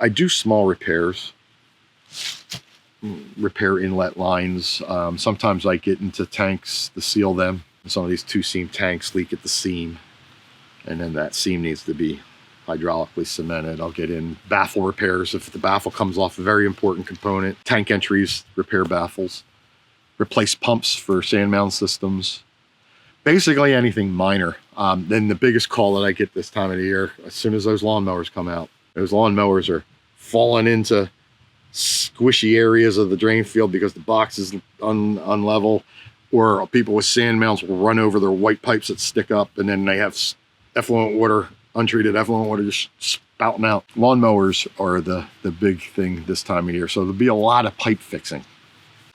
I do small repairs, repair inlet lines. Sometimes I get into tanks to seal them. Some of these 2-seam tanks leak at the seam, and then that seam needs to be hydraulically cemented. I'll get in baffle repairs if the baffle comes off, a very important component. Tank entries, repair baffles, replace pumps for sand mound systems. Basically anything minor. Then the biggest call that I get this time of the year, as soon as those lawnmowers come out, those lawnmowers are falling into squishy areas of the drain field because the box is unlevel, or people with sand mounds will run over their white pipes that stick up, and then they have effluent water, untreated effluent water just spouting out. Lawnmowers are the big thing this time of year, so there'll be a lot of pipe fixing.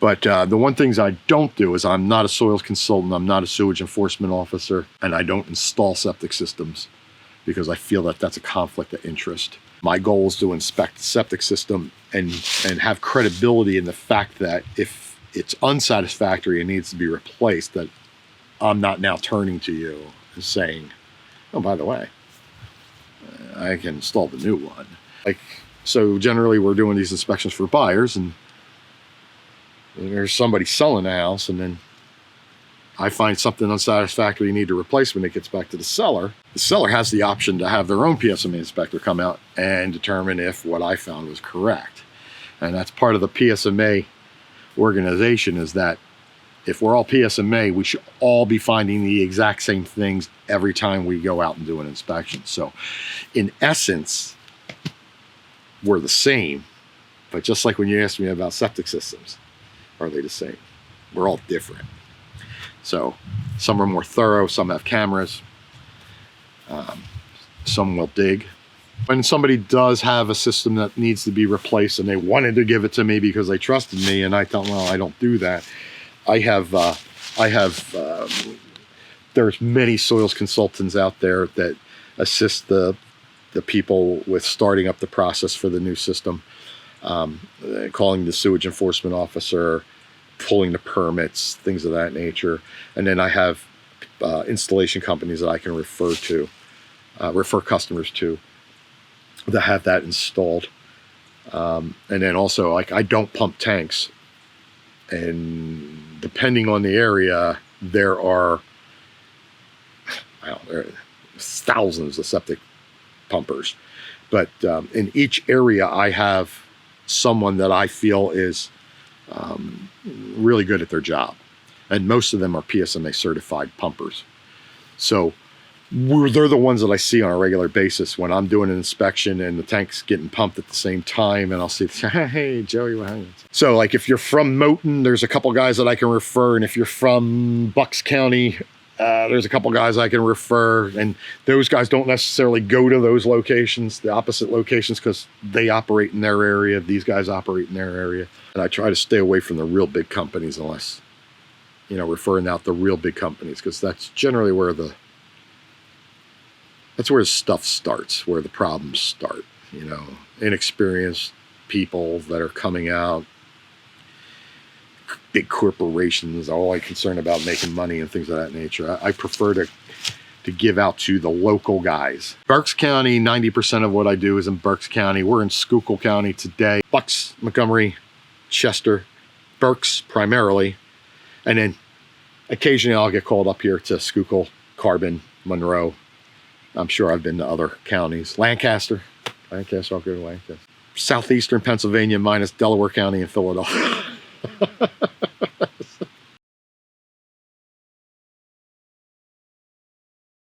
But the one things I don't do is I'm not a soils consultant, I'm not a sewage enforcement officer, and I don't install septic systems because I feel that that's a conflict of interest. My goal is to inspect the septic system and have credibility in the fact that if it's unsatisfactory and needs to be replaced, that I'm not now turning to you and saying, oh, by the way, I can install the new one. So generally we're doing these inspections for buyers, and there's somebody selling the house, and then I find something unsatisfactory, need to replace when it gets back to the seller. The seller has the option to have their own PSMA inspector come out and determine if what I found was correct. And that's part of the PSMA organization, is that if we're all PSMA, we should all be finding the exact same things every time we go out and do an inspection. So in essence, we're the same, but just like when you asked me about septic systems, are they the same? We're all different. So some are more thorough, some have cameras, some will dig. When somebody does have a system that needs to be replaced and they wanted to give it to me because they trusted me, and I tell them, well, I don't do that. There's many soils consultants out there that assist the people with starting up the process for the new system, calling the sewage enforcement officer, pulling the permits, things of that nature. And then I have installation companies that I can refer customers to that have that installed. And then also, like, I don't pump tanks, and depending on the area, there are thousands of septic pumpers, but in each area I have someone that I feel is really good at their job, and most of them are PSMA certified pumpers. So they're the ones that I see on a regular basis when I'm doing an inspection and the tank's getting pumped at the same time, and I'll see, hey, Joey, what happened? So like if you're from Moton, there's a couple guys that I can refer, and if you're from Bucks County, there's a couple guys I can refer, and those guys don't necessarily go to those locations, the opposite locations, because they operate in their area, these guys operate in their area. And I try to stay away from the real big companies unless, referring out the real big companies, because that's generally where that's where the stuff starts, where the problems start. Inexperienced people that are coming out, big corporations, all concerned about making money and things of that nature. I prefer to give out to the local guys. Berks County, 90% of what I do is in Berks County. We're in Schuylkill County today. Bucks, Montgomery, Chester, Berks primarily. And then occasionally I'll get called up here to Schuylkill, Carbon, Monroe. I'm sure I've been to other counties. Lancaster, I'll go to Lancaster. Southeastern Pennsylvania minus Delaware County and Philadelphia.